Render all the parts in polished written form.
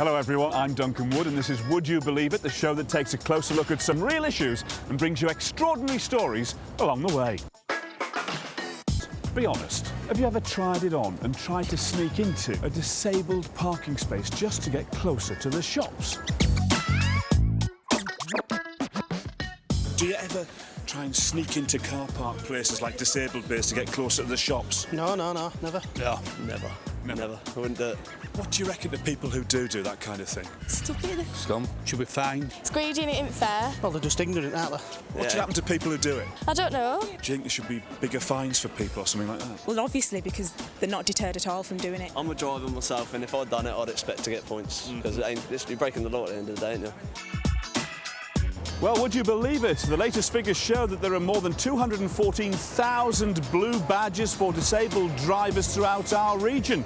Hello everyone, I'm Duncan Wood and this is Would You Believe It, the show that takes a closer look at some real issues and brings you extraordinary stories along the way. Be honest, have you ever tried it on and tried to sneak into a disabled parking space just to get closer to the shops? Do you ever try and sneak into car park places like disabled bays to get closer to the shops? No, never. No. Never. I wouldn't do it. What do you reckon to people who do that kind of thing? Stupid. Scum. Should be fined. It's greedy and it ain't fair. Well, they're just ignorant, aren't they? What should happen to people who do it? I don't know. Do you think there should be bigger fines for people or something like that? Well, obviously, because they're not deterred at all from doing it. I'm a driver myself, and if I'd done it, I'd expect to get points. Because you're breaking the law at the end of the day, ain't you? Well, would you believe it? The latest figures show that there are more than 214,000 blue badges for disabled drivers throughout our region.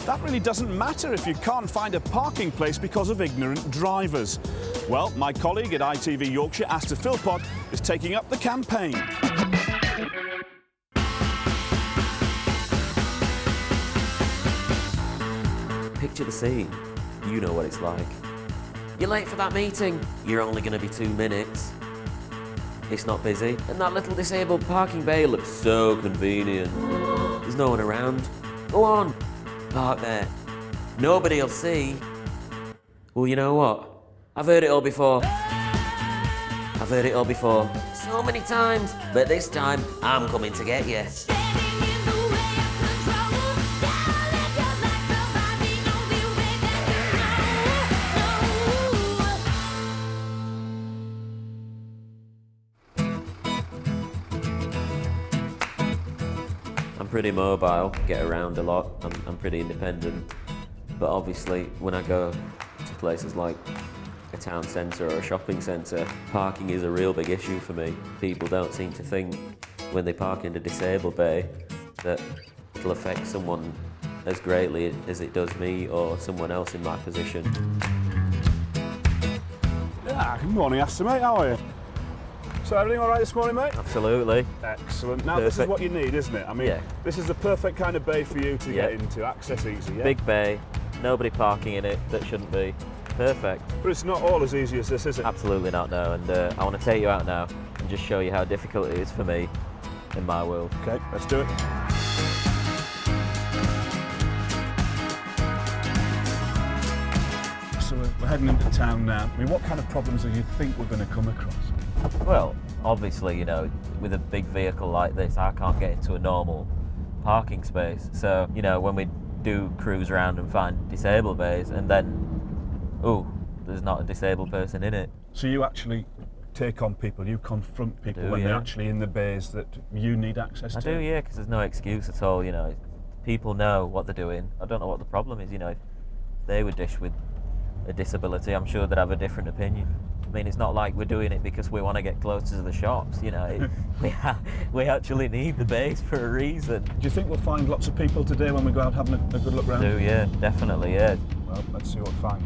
That really doesn't matter if you can't find a parking place because of ignorant drivers. Well, my colleague at ITV Yorkshire, Asta Philpot, is taking up the campaign. Picture the scene. You know what it's like. You're late for that meeting. You're only going to be 2 minutes. It's not busy. And that little disabled parking bay looks so convenient. There's no one around. Go on. Park there. Nobody will see. Well, you know what? I've heard it all before. I've heard it all before. So many times. But this time, I'm coming to get you. I'm pretty mobile, get around a lot, I'm pretty independent, but obviously when I go to places like a town centre or a shopping centre, parking is a real big issue for me. People don't seem to think when they park in the disabled bay that it'll affect someone as greatly as it does me or someone else in my position. Good morning, Asta, mate, how are you? So everything all right this morning, mate? Absolutely. Excellent. Now Perfect. this is what you need, isn't it? I mean, Yeah. This is the perfect kind of bay for you to get into, access easy, yeah? Big bay, nobody parking in it that shouldn't be. Perfect. But it's not all as easy as this, is it? Absolutely not, no. And I want to take you out now and just show you how difficult it is for me in my world. Okay, let's do it. So we're heading into town now. I mean, what kind of problems do you think we're going to come across? Well, obviously, you know, with a big vehicle like this, I can't get into a normal parking space. So, you know, when we do cruise around and find disabled bays and then, there's not a disabled person in it. So you actually take on people, you confront people when they're actually in the bays that you need access to? I do, yeah, because there's no excuse at all, you know. People know what they're doing. I don't know what the problem is, you know. If they were dish with a disability, I'm sure they'd have a different opinion. I mean, it's not like we're doing it because we want to get closer to the shops, you know. We actually need the base for a reason. Do you think we'll find lots of people today when we go out having a good look round? I do, yeah, definitely, yeah. Well, let's see what we find.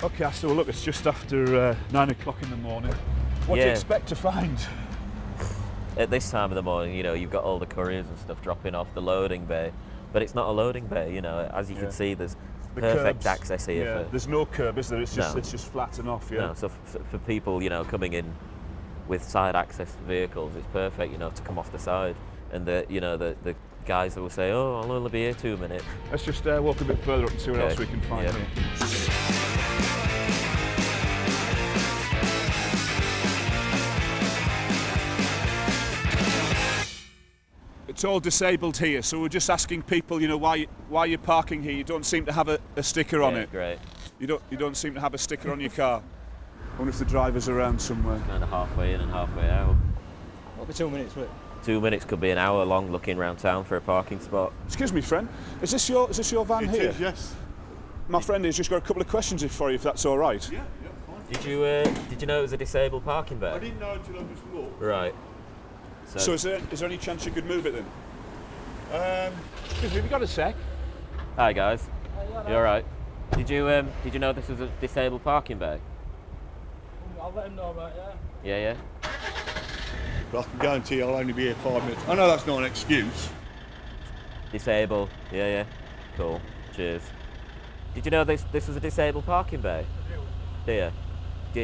Okay, Asta, well look, it's just after 9 o'clock in the morning. What do you expect to find? At this time of the morning, you know, you've got all the couriers and stuff dropping off the loading bay, but it's not a loading bay, you know. As you can see, there's perfect curbs, access here. Yeah, there's no curb, is there? It's just, No. it's just flat and off, yeah. No, so for people, you know, coming in with side access vehicles, it's perfect, you know, to come off the side. And the guys that will say, "Oh, I'll only be here 2 minutes." Let's just walk a bit further up and see what Okay. else we can find here. It's all disabled here, so we're just asking people, you know, why you're parking here. You don't seem to have a sticker on it. Great. You don't seem to have a sticker on your car. I wonder if the driver's around somewhere. Kind of halfway in and halfway out. What be 2 minutes, will it? 2 minutes could be an hour long looking around town for a parking spot. Excuse me, friend. Is this your van here? It is, yes. My friend has just got a couple of questions for you, if that's all right. Yeah, fine. Did you know it was a disabled parking bay? I didn't know until I just walked. Right. So is there any chance you could move it then? Excuse me, have you got a sec? Hi guys. You all right? Did you know this was a disabled parking bay? I'll let him know about it, Yeah. but I can guarantee I'll only be here 5 minutes. I know that's not an excuse. Disabled. Yeah. Cool. Cheers. Did you know this was a disabled parking bay? Do you?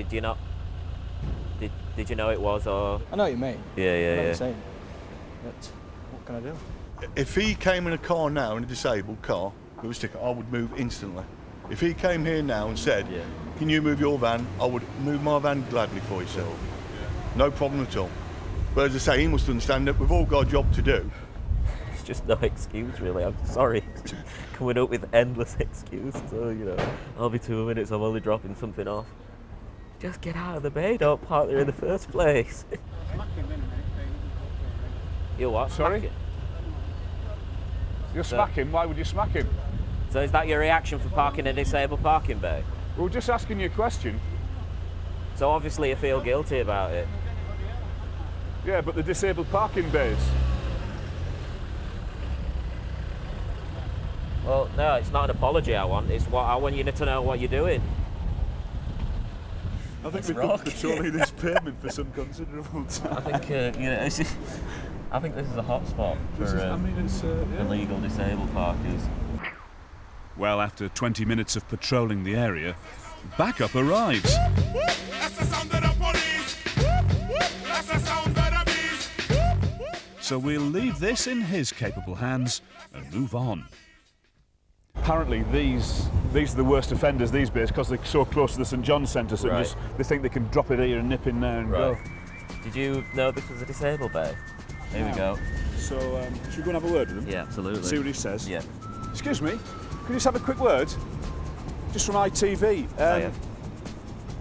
Do you not? Did you know it was, or? I know what you mean. I know what Yeah. you're saying. But what can I do? If he came in a car now, in a disabled car, with a sticker, I would move instantly. If he came here now and said, Yeah. can you move your van, I would move my van gladly for you, sir. No problem at all. But as I say, he must understand that we've all got a job to do. It's just no excuse, really. I'm sorry. Coming up with endless excuses. Oh, you know, I'll be 2 minutes. I'm only dropping something off. Just get out of the bay. Don't park there in the first place. You what? Sorry? Smack it? You'll smack him. Why would you smack him? So is that your reaction for parking a disabled parking bay? We were just asking you a question. So obviously you feel guilty about it. Yeah, but the disabled parking bays. Well, no, it's not an apology I want. It's what I want you to know what you're doing. I think we've been patrolling this pavement for some considerable time. I think I think this is a hot spot for illegal disabled parkers. Well, after 20 minutes of patrolling the area, backup arrives. That's the sound of the police. That's the sound of the beast. So we'll leave this in his capable hands and move on. Apparently these are the worst offenders these days because they're so close to the St John's Centre, so Right. they think they can drop it here and nip in there and go. Did you know this was a disabled bay? Here we go. So, should we go and have a word with him? Yeah, absolutely. See what he says? Yeah. Excuse me, can you just have a quick word? Just from ITV. Yeah.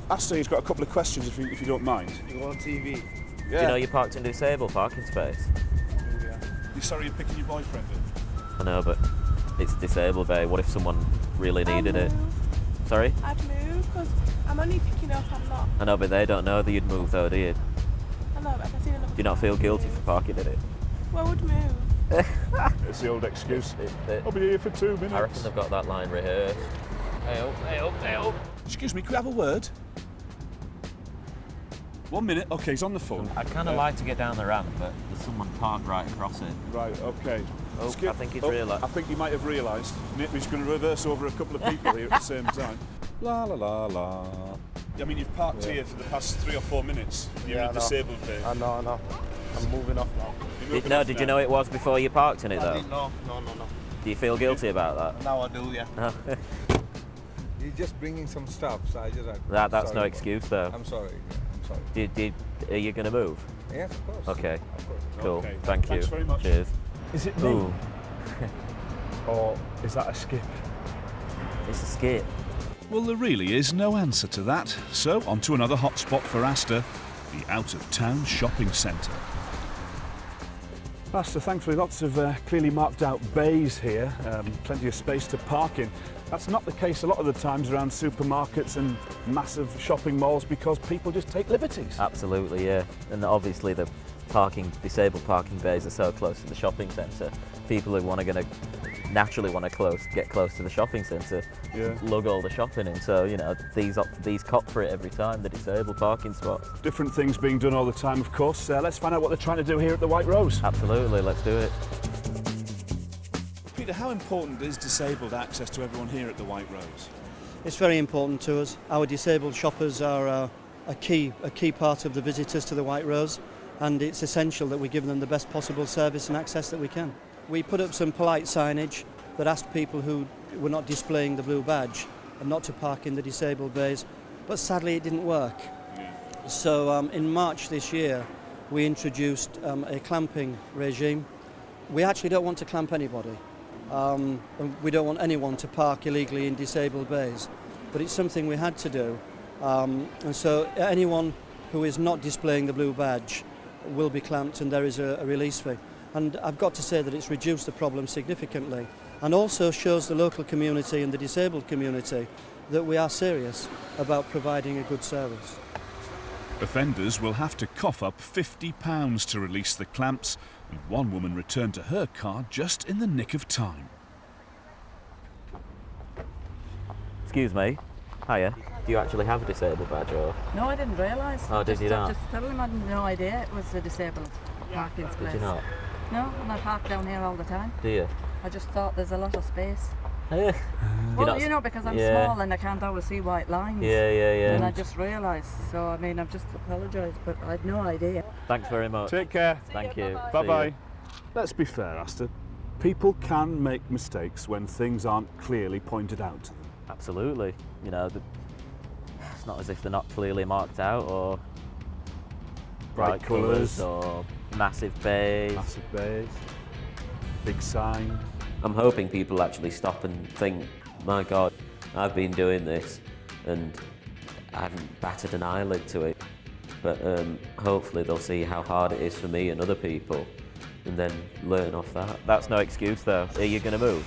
Asta, he's got a couple of questions if you don't mind. You on TV? Do you know you parked in disabled parking space? You're sorry you're picking your boyfriend up? I know, but it's disabled bay. What if someone really needed it? Sorry? I'd move because I'm only picking up, I'm not. I know, but they don't know that you'd move though, do you? I know, but if I see another Do you not feel guilty for parking in it? Well, I would move. It's the old excuse. It- I'll be here for 2 minutes. I reckon they've got that line rehearsed. Hey up. Excuse me, could we have a word? 1 minute. OK, he's on the phone. I'd kind of like to get down the ramp, but there's someone parked right across it. Right, okay. Oh, I think he's realised. I think he might have realised. He's going to reverse over a couple of people here at the same time. La la la la. I mean, you've parked here for the past 3 or 4 minutes. You're in a disabled bay. I know. I'm moving off now. Did you know it was before you parked in it though? No. Do you feel guilty about that? Now I do, yeah. He's just bringing some stuff, so I just... That's sorry no about excuse it. though. I'm sorry. Are you going to move? Yes, of course. Okay. Of course. Cool. Okay, Thank you. thanks very much. Cheers. Is it me? Ooh, Or is that a skip? it's a skip. Well, there really is no answer to that. So, on to another hotspot for Asta, the out-of-town shopping centre. Asta, thankfully lots of clearly marked out bays here, plenty of space to park in. That's not the case a lot of the times around supermarkets and massive shopping malls because people just take liberties. Absolutely, yeah. And obviously the disabled parking bays are so close to the shopping centre. People who naturally want to get close to the shopping centre, Yeah. lug all the shopping in. So, you know, these cop for it every time, the disabled parking spots. Different things being done all the time, of course. Let's find out what they're trying to do here at the White Rose. Absolutely, let's do it. Peter, how important is disabled access to everyone here at the White Rose? It's very important to us. Our disabled shoppers are a key part of the visitors to the White Rose, and it's essential that we give them the best possible service and access that we can. We put up some polite signage that asked people who were not displaying the blue badge not to park in the disabled bays, but sadly it didn't work. So in March this year we introduced a clamping regime. We actually don't want to clamp anybody. And we don't want anyone to park illegally in disabled bays, but it's something we had to do. And so anyone who is not displaying the blue badge will be clamped, and there is a release fee. And I've got to say that it's reduced the problem significantly, and also shows the local community and the disabled community that we are serious about providing a good service. Offenders will have to cough up £50 to release the clamps, and one woman returned to her car just in the nick of time. Excuse me. Hiya. Do you actually have a disabled badge or? No, I didn't realise. Oh, did you not? I just told him I had no idea it was a disabled parking place. Did you not? No, and I park down here all the time. Do you? I just thought there's a lot of space. Yeah. Well, you know, because I'm small and I can't always see white lines. Yeah. And I just realised. So, I mean, I've just apologised, but I had no idea. Thanks very much. Take care. Thank you. Bye-bye. Let's be fair, Asta. People can make mistakes when things aren't clearly pointed out. Absolutely. You know, it's not as if they're not clearly marked out or bright colours or massive bays. Massive bays. Big sign. I'm hoping people actually stop and think, my God, I've been doing this and I haven't batted an eyelid to it. But hopefully they'll see how hard it is for me and other people and then learn off that. That's no excuse though. Are you going to move?